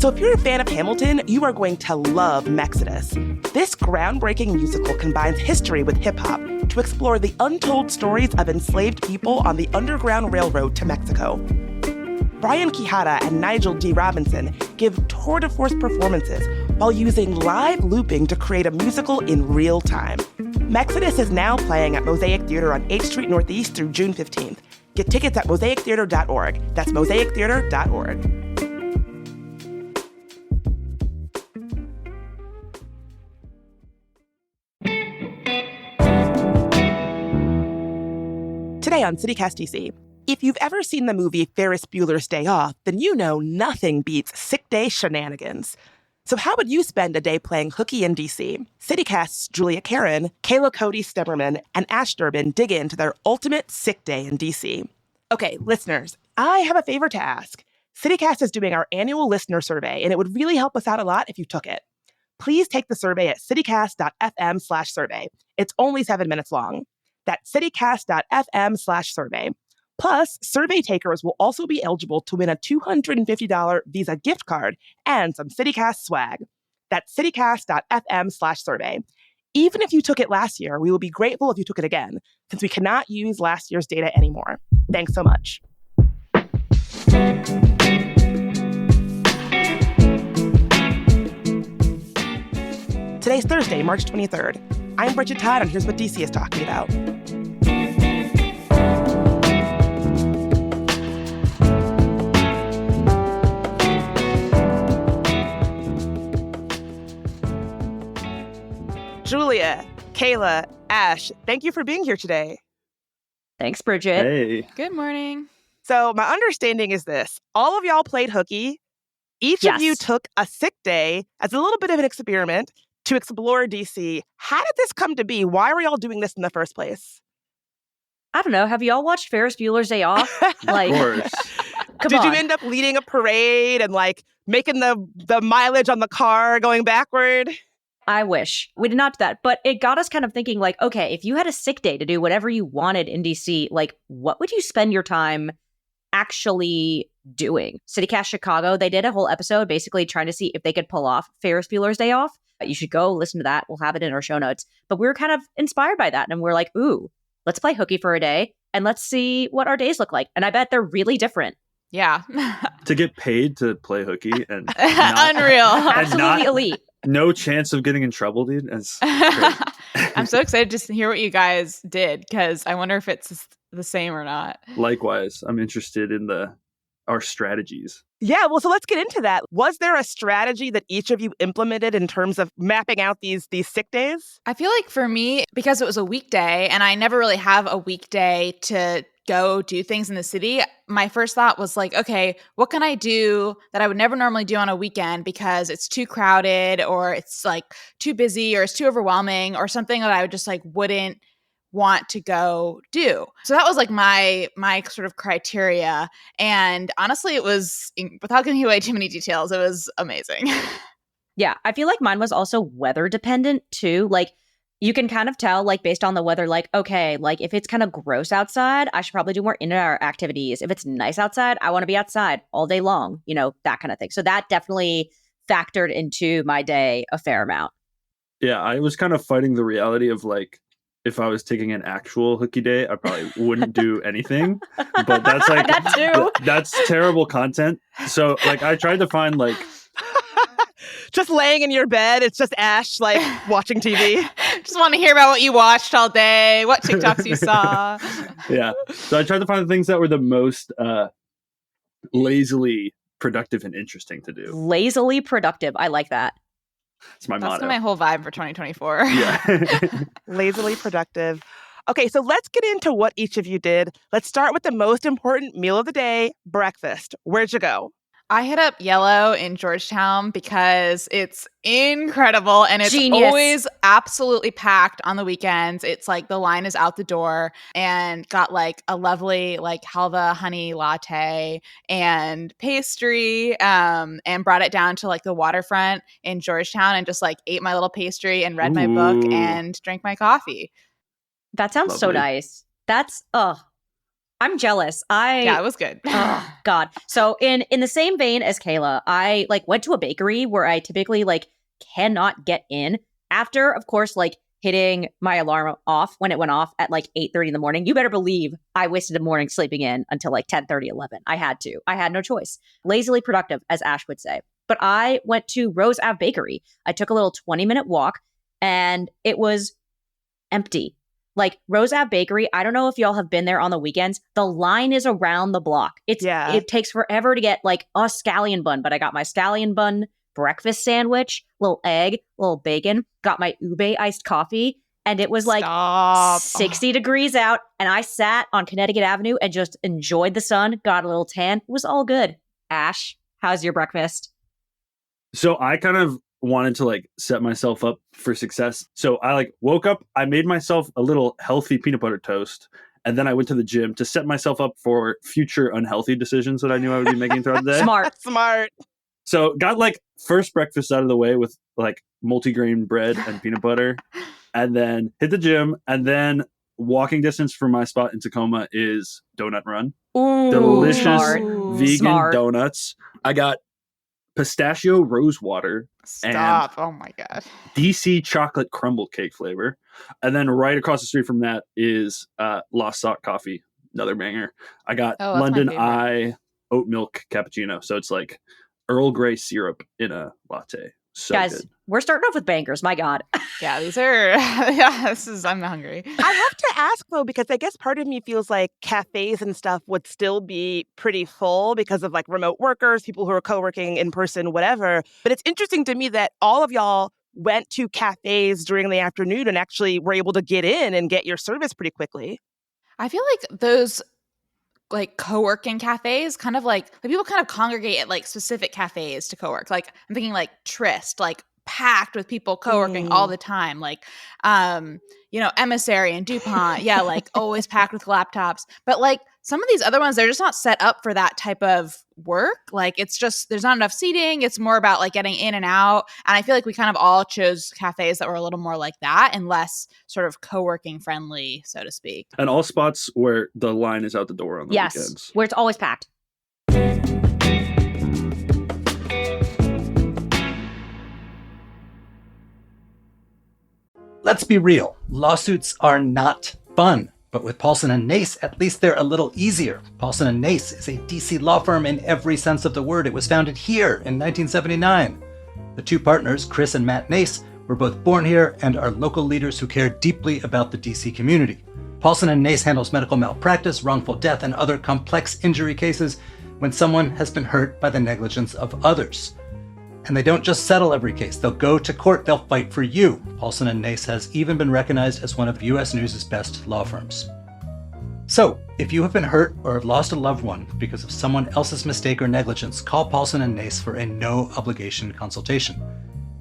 So if you're a fan of Hamilton, you are going to love Mexodus. This groundbreaking musical combines history with hip-hop to explore the untold stories of enslaved people on the Underground Railroad to Mexico. Brian Quijada and Nigel D. Robinson give tour de force performances while using live looping to create a musical in real time. Mexodus is now playing at Mosaic Theater on 8th Street Northeast through June 15th. Get tickets at mosaictheater.org. That's mosaictheater.org. Today on CityCast DC, if you've ever seen the movie Ferris Bueller's Day Off, then you know nothing beats sick day shenanigans. So how would you spend a day playing hooky in DC? CityCast's Julia Caron, Kayla Cody Stemmerman, and Ash Durbin dig into their ultimate sick day in DC. Okay, listeners, I have a favor to ask. CityCast is doing our annual listener survey, and it would really help us out a lot if you took it. Please take the survey at citycast.fm/survey. It's only 7 minutes long. That's citycast.fm/survey. Plus, survey takers will also be eligible to win a $250 Visa gift card and some CityCast swag. That's citycast.fm/survey. Even if you took it last year, we will be grateful if you took it again, since we cannot use last year's data anymore. Thanks so much. Today's Thursday, March 23rd. I'm Bridget Todd, and here's what DC is talking about. Julia, Kayla, Ash, thank you for being here today. Thanks, Bridget. Hey. Good morning. So my understanding is this. All of y'all played hooky. Each of you took a sick day as a little bit of an experiment to explore DC. How did this come to be? Why were y'all doing this in the first place? I don't know. Have y'all watched Ferris Bueller's Day Off? Of course. Did you end up leading a parade and making the mileage on the car going backward? I wish. We did not do that. But it got us kind of thinking okay, if you had a sick day to do whatever you wanted in DC, what would you spend your time actually doing? CityCast Chicago, they did a whole episode basically trying to see if they could pull off Ferris Bueller's Day Off. You should go listen to that. We'll have it in our show notes. But we were kind of inspired by that. And we're like, ooh, let's play hooky for a day and let's see what our days look like. And I bet they're really different. Yeah. To get paid to play hooky and Unreal. Absolutely elite. No chance of getting in trouble, dude. It's I'm so excited just to hear what you guys did, because I wonder if it's the same or not. Likewise, I'm interested in our strategies. Yeah, well, so let's get into that. Was there a strategy that each of you implemented in terms of mapping out these sick days? I feel like for me, because it was a weekday and I never really have a weekday to go do things in the city, my first thought was okay, what can I do that I would never normally do on a weekend because it's too crowded or it's too busy or it's too overwhelming or something that I would just wouldn't want to go do. So that was my sort of criteria. And honestly, it was, without giving away too many details, it was amazing. Yeah, I feel like mine was also weather dependent too. You can kind of tell, based on the weather, okay, if it's kind of gross outside, I should probably do more indoor activities. If it's nice outside, I want to be outside all day long, that kind of thing. So that definitely factored into my day a fair amount. Yeah, I was kind of fighting the reality of if I was taking an actual hooky day, I probably wouldn't do anything. But that's that too. That's terrible content. So I tried to find just laying in your bed, it's just Ash watching TV. Just want to hear about what you watched all day, what TikToks you saw. Yeah. So I tried to find the things that were the most lazily productive and interesting to do. Lazily productive. I like that. It's my motto. That's my whole vibe for 2024. Yeah. Lazily productive. Okay, so let's get into what each of you did. Let's start with the most important meal of the day, breakfast. Where'd you go? I hit up Yellow in Georgetown because it's incredible and it's Genius. Always absolutely packed on the weekends. It's the line is out the door, and got a lovely halva honey latte and pastry, and brought it down to the waterfront in Georgetown and just ate my little pastry and read my book and drank my coffee. That sounds so Lovely. nice. That's I'm jealous. Yeah, it was good. Oh God. So in the same vein as Kayla, I like went to a bakery where I typically like cannot get in after, of course, like hitting my alarm off when it went off at like 8:30 in the morning. You better believe I wasted a morning sleeping in until like 10:30, 11. I had to. I had no choice. Lazily productive, as Ash would say. But I went to Rose Ave Bakery. I took a little 20-minute walk and it was empty. Like Rose Ave Bakery, I don't know if y'all have been there on the weekends. The line is around the block. It takes forever to get like a scallion bun, but I got my scallion bun breakfast sandwich, little egg, little bacon, got my ube iced coffee, and it was like 60 degrees out, and I sat on Connecticut Avenue and just enjoyed the sun, got a little tan. It was all good. Ash, how's your breakfast? So I kind of wanted to like set myself up for success. So I like woke up, I made myself a little healthy peanut butter toast, and then I went to the gym to set myself up for future unhealthy decisions that I knew I would be making throughout the day. Smart. So got like first breakfast out of the way with like multigrain bread and peanut butter, and then hit the gym, and then walking distance from my spot in Tacoma is Donut Run. Ooh, delicious smart. donuts. I got pistachio rose water. Stop. And oh my God. DC chocolate crumble cake flavor. And then right across the street from that is Lost Sock Coffee, another banger. I got London Eye oat milk cappuccino. So it's like Earl Grey syrup in a latte. So guys, good. We're starting off with bangers. My God. Yeah, these are, I'm hungry. I have to ask, though, because I guess part of me feels like cafes and stuff would still be pretty full because of like remote workers, people who are co-working in person, whatever. But it's interesting to me that all of y'all went to cafes during the afternoon and actually were able to get in and get your service pretty quickly. I feel like those like co-working cafes kind of like people kind of congregate at like specific cafes to co-work. Like I'm thinking like Tryst, like packed with people co-working all the time, like Emissary and DuPont, yeah, like always packed with laptops. But like some of these other ones, they're just not set up for that type of work. Like it's just there's not enough seating. It's more about like getting in and out. And I feel like we kind of all chose cafes that were a little more like that and less sort of co-working friendly, so to speak. And all spots where the line is out the door on the weekends. Where it's always packed. Let's be real, lawsuits are not fun. But with Paulson and Nace, at least they're a little easier. Paulson and Nace is a DC law firm in every sense of the word. It was founded here in 1979. The two partners, Chris and Matt Nace, were both born here and are local leaders who care deeply about the DC community. Paulson and Nace handles medical malpractice, wrongful death, and other complex injury cases when someone has been hurt by the negligence of others. And they don't just settle every case. They'll go to court. They'll fight for you. Paulson and Nace has even been recognized as one of U.S. News' best law firms. So, if you have been hurt or have lost a loved one because of someone else's mistake or negligence, call Paulson and Nace for a no-obligation consultation.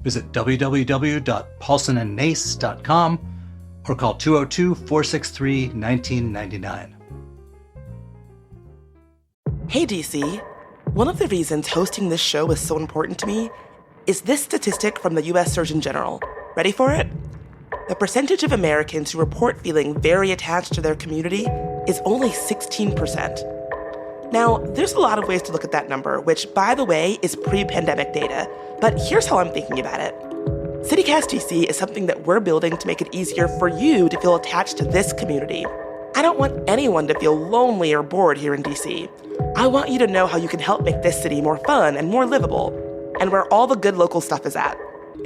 Visit www.paulsonandnace.com or call 202-463-1999. Hey, DC. One of the reasons hosting this show is so important to me is this statistic from the U.S. Surgeon General. Ready for it? The percentage of Americans who report feeling very attached to their community is only 16%. Now, there's a lot of ways to look at that number, which, by the way, is pre-pandemic data. But here's how I'm thinking about it. CityCast DC is something that we're building to make it easier for you to feel attached to this community. I don't want anyone to feel lonely or bored here in DC. I want you to know how you can help make this city more fun and more livable, and where all the good local stuff is at.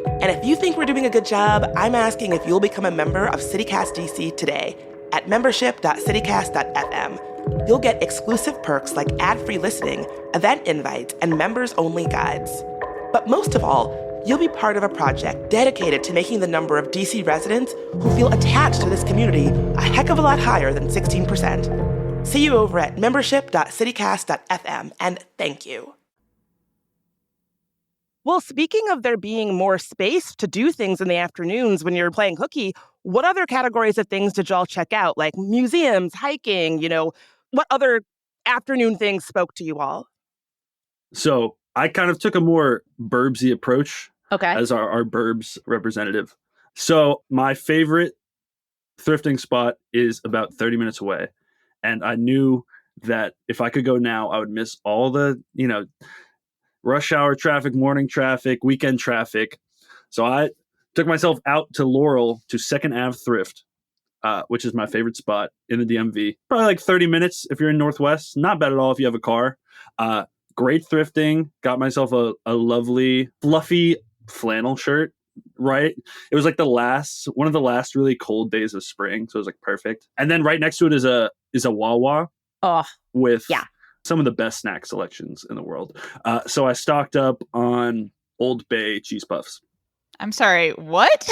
And if you think we're doing a good job, I'm asking if you'll become a member of CityCast DC today at membership.citycast.fm. You'll get exclusive perks like ad-free listening, event invites, and members-only guides. But most of all, you'll be part of a project dedicated to making the number of DC residents who feel attached to this community a heck of a lot higher than 16%. See you over at membership.citycast.fm, and thank you. Well, speaking of there being more space to do things in the afternoons when you're playing hooky, what other categories of things did y'all check out? Like museums, hiking, what other afternoon things spoke to you all? So I kind of took a more burbsy approach as Okay. our burbs representative. So my favorite thrifting spot is about 30 minutes away. And I knew that if I could go now, I would miss all the, rush hour traffic, morning traffic, weekend traffic. So I took myself out to Laurel to 2nd Ave Thrift, which is my favorite spot in the DMV. Probably like 30 minutes if you're in Northwest. Not bad at all if you have a car. Great thrifting. Got myself a lovely, fluffy flannel shirt. Right. It was like one of the last really cold days of spring. So it was like perfect. And then right next to it is a Wawa with some of the best snack selections in the world. So I stocked up on Old Bay cheese puffs. I'm sorry, what?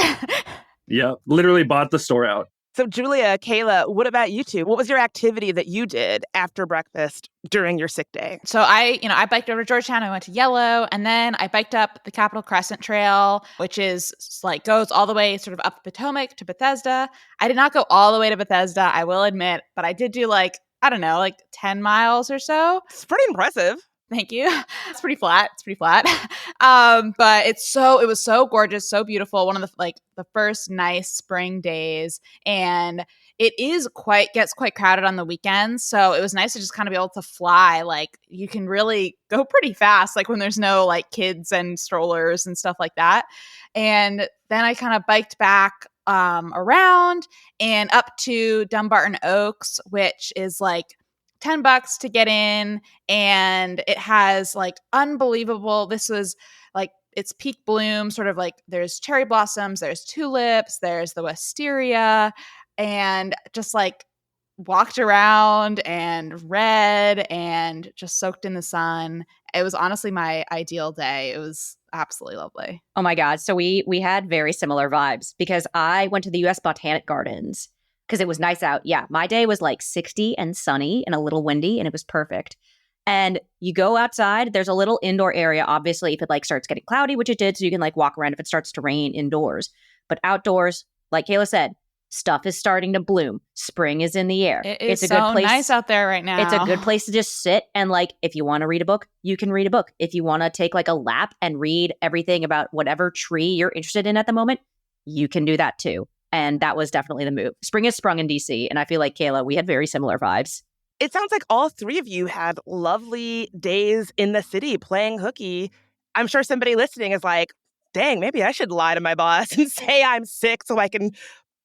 Yeah, literally bought the store out. So Julia, Kayla, what about you two? What was your activity that you did after breakfast during your sick day? So I biked over to Georgetown. I went to Yellow, and then I biked up the Capitol Crescent Trail, which is like goes all the way sort of up the Potomac to Bethesda. I did not go all the way to Bethesda, I will admit, but I did do like 10 miles or so. It's pretty impressive. Thank you. It's pretty flat. But it was so gorgeous, so beautiful. One of the first nice spring days, and it gets quite crowded on the weekends. So it was nice to just kind of be able to fly. Like you can really go pretty fast, like when there's no like kids and strollers and stuff like that. And then I kind of biked back around and up to Dumbarton Oaks, which is like $10 to get in, and it has like unbelievable. This was like its peak bloom, sort of like there's cherry blossoms, there's tulips, there's the wisteria, and just like walked around and read and just soaked in the sun. It was honestly my ideal day. It was absolutely lovely. Oh my God. So we had very similar vibes because I went to the US Botanic Gardens because it was nice out. Yeah, my day was like 60 and sunny and a little windy, and it was perfect. And you go outside, there's a little indoor area, obviously, if it like starts getting cloudy, which it did, so you can like walk around if it starts to rain indoors. But outdoors, like Kayla said, stuff is starting to bloom. Spring is in the air. It's a good place. Nice out there right now. It's a good place to just sit and like, if you want to read a book, you can read a book. If you want to take like a lap and read everything about whatever tree you're interested in at the moment, you can do that too. And that was definitely the move. Spring has sprung in DC, and I feel like, Kayla, we had very similar vibes. It sounds like all three of you had lovely days in the city playing hooky. I'm sure somebody listening is like, dang, maybe I should lie to my boss and say I'm sick so I can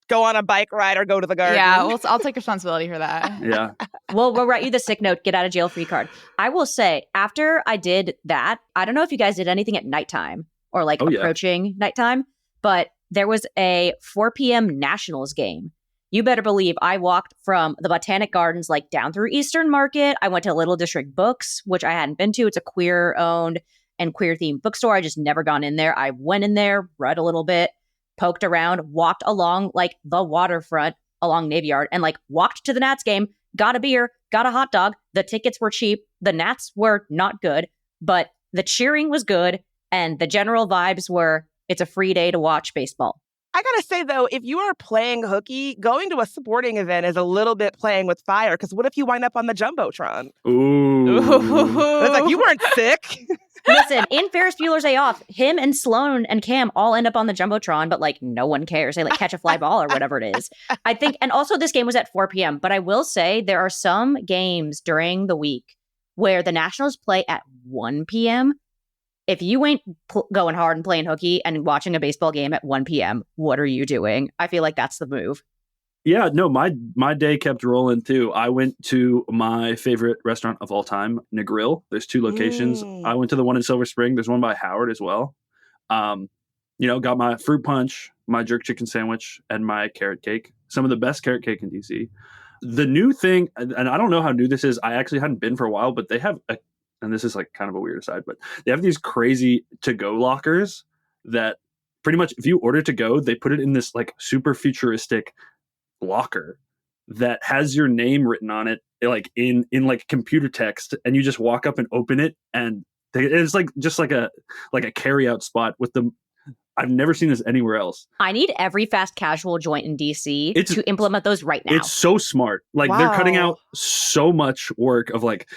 go on a bike ride or go to the garden. Yeah, well, I'll take responsibility for that. Yeah. We'll write you the sick note, get out of jail free card. I will say, after I did that, I don't know if you guys did anything at nighttime or like approaching nighttime, but there was a 4 p.m. Nationals game. You better believe I walked from the Botanic Gardens like down through Eastern Market. I went to Little District Books, which I hadn't been to. It's a queer-owned and queer-themed bookstore. I just never gone in there. I went in there, read a little bit, poked around, walked along like the waterfront along Navy Yard, and like walked to the Nats game, got a beer, got a hot dog. The tickets were cheap. The Nats were not good, but the cheering was good. And the general vibes were, it's a free day to watch baseball. I gotta say, though, if you are playing hooky, going to a sporting event is a little bit playing with fire, because what if you wind up on the Jumbotron? Ooh. It's like, you weren't sick. Listen, in Ferris Bueller's Day Off, him and Sloan and Cam all end up on the Jumbotron, but like no one cares. They like catch a fly ball or whatever it is. I think, and also this game was at 4 p.m., but I will say there are some games during the week where the Nationals play at 1 p.m. If you ain't going hard and playing hooky and watching a baseball game at 1 p.m., what are you doing? I feel like that's the move. Yeah, no, my day kept rolling too. I went to my favorite restaurant of all time, Negril. There's 2 locations. I went to the one in Silver Spring. There's one by Howard as well. Got my fruit punch, my jerk chicken sandwich, and my carrot cake. Some of the best carrot cake in DC. The new thing, and I don't know how new this is. I actually hadn't been for a while, but they have and this is like kind of a weird aside, but they have these crazy to-go lockers that pretty much if you order to go, they put it in this like super futuristic locker that has your name written on it, like in like computer text, and you just walk up and open it, and it's like just like a carry-out spot with the. I've never seen this anywhere else. I need every fast casual joint in DC to implement those right now. It's so smart. Like they're cutting out so much work of like,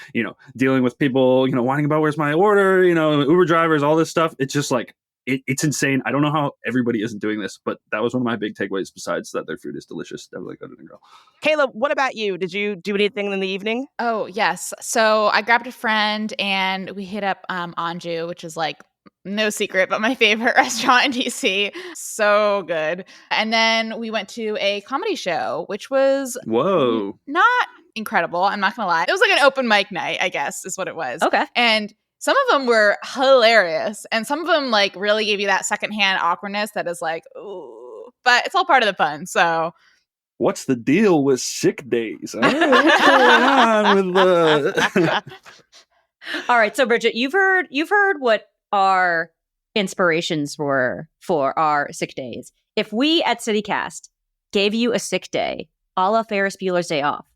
dealing with people, whining about where's my order, Uber drivers, all this stuff. It's just like it's insane. I don't know how everybody isn't doing this, but that was one of my big takeaways. Besides that, their food is delicious. Definitely go to Grill. Kayla, what about you? Did you do anything in the evening? Oh, yes. So I grabbed a friend and we hit up Anju, which is like no secret, but my favorite restaurant in DC. So good. And then we went to a comedy show, which was not incredible. I'm not going to lie. It was like an open mic night, I guess, is what it was. Okay. And some of them were hilarious. And some of them like really gave you that secondhand awkwardness that is like, ooh, but it's all part of the fun. So what's the deal with sick days? What's going on with All right, so Bridget, you've heard what our inspirations were for our sick days. If we at CityCast gave you a sick day, a la Ferris Bueller's Day Off,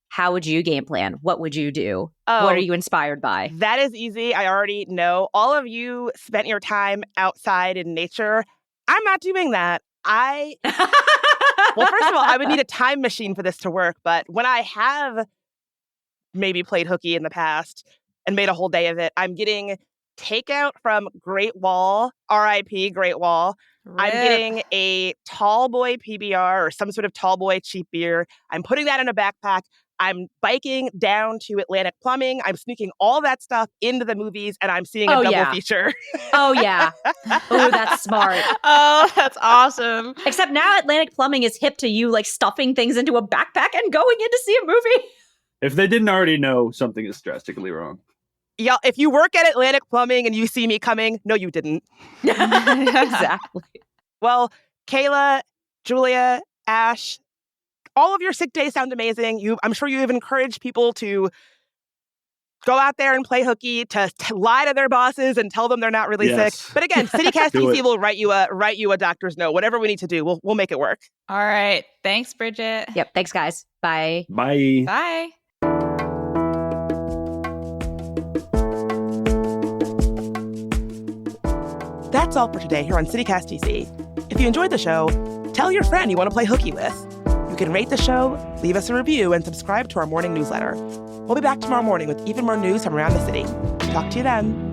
how would you game plan? What would you do? What are you inspired by? That is easy. I already know. All of you spent your time outside in nature. I'm not doing that. Well, first of all, I would need a time machine for this to work. But when I have maybe played hooky in the past and made a whole day of it, I'm getting takeout from Great Wall, RIP Great Wall. Rip. I'm getting a tall boy PBR or some sort of tall boy cheap beer. I'm putting that in a backpack. I'm biking down to Atlantic Plumbing. I'm sneaking all that stuff into the movies, and I'm seeing a double feature. Oh, yeah. Oh, that's smart. Oh, that's awesome. Except now Atlantic Plumbing is hip to you, like, stuffing things into a backpack and going in to see a movie. If they didn't already know, something is drastically wrong. Yeah, if you work at Atlantic Plumbing and you see me coming, no, you didn't. Exactly. Well, Kayla, Julia, Ash, all of your sick days sound amazing. I'm sure you have encouraged people to go out there and play hooky, to lie to their bosses and tell them they're not really sick. But again, CityCast DC will write you a doctor's note. Whatever we need to do, we'll make it work. All right. Thanks, Bridget. Yep. Thanks, guys. Bye. Bye. Bye. That's all for today here on CityCast DC. If you enjoyed the show, tell your friend you want to play hooky with. You can rate the show, leave us a review, and subscribe to our morning newsletter. We'll be back tomorrow morning with even more news from around the city. Talk to you then.